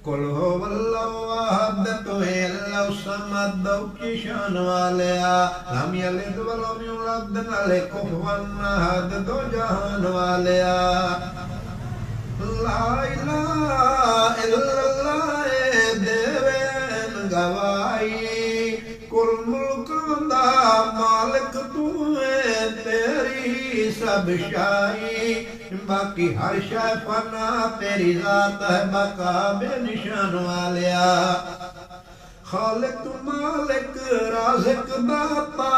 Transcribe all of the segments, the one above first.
कुल हुवल्लाहु अहद तोहे अल्लाहु समद की शान वालिया लम यलिद वलम यूलद नाले कुफुवन अहद दो जहान वालिया ला इलाहा इल्लल्लाह देवेन गवाई कुल मुल्क दा मालिक तू है तेरी सब शाही बाकी हर शै फना तेरी जात है बका बेनिशान वालिया खालिक मालिक राज़िक दाता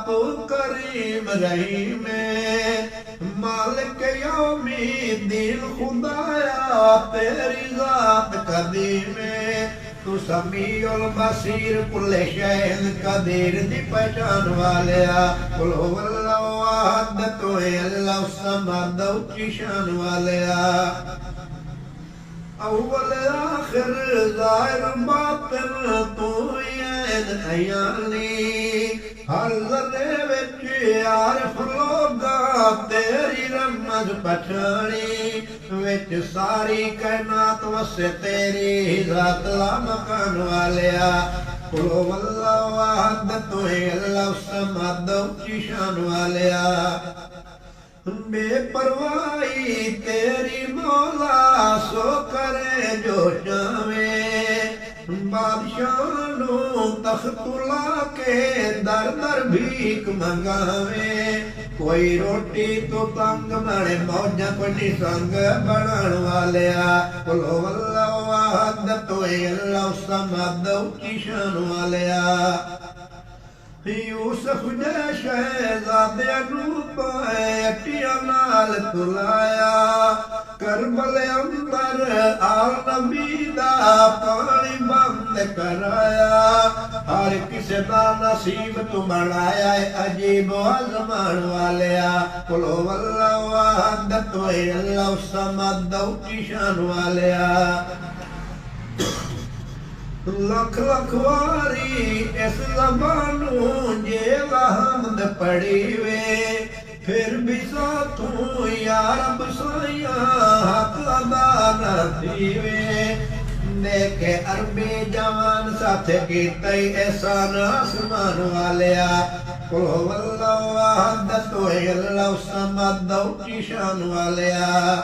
तू करीम रहीम मालिक यौमी दीन खुदाया तेरी जात कदीम तू समीउल बसीर कुल्ले शैइन कदीर दी पहचान वालिया कुल हुवल्लाहु अहद तोहे अल्लाहु समद की शान वालिया अव्वल आखिर ज़ाहिर बातिन तू ऐन अयानी हर ज़रे विच आरिफ लोगा तेरी रमज़ पछाणी विच सारी कायनात वसे तेरी ज़ात ला मकान वालिया कुल हुवल्लाहु अहद तोहे अल्लाहु समद की शान वालिया बेपरवाही तेरी मौला सो करे जो चावे बादशाह नू तख्तुला के दर दर भीख मंगावे कोई रोटी तो तंग बने मौजा कोई संग बनान वालिया कुल हुवल्लाहु अहद तोहे अल्लाहु समद की शान वालिया यूसुफ दे शहज़ादे नू अटिया नाल तुलाया करबल अंदर आल नबी दा पानी बंद कराया हर किसे दा नसीब तू बनाया अजीब आजमान वालिया कुल हुवल्लाहु अहद तोहे अल्लाहु समद की शान वालिया लख लख वारी इस ज़बानू जे हमद पढ़ी वे फिर भी साथू या रब साया हक अदा न थीवे देखे अरबी जवान साथ कीते एहसान आसमान वालिया कुल हुवल्लाहु अहद तोहे अल्लाहु समद की शान वालिया।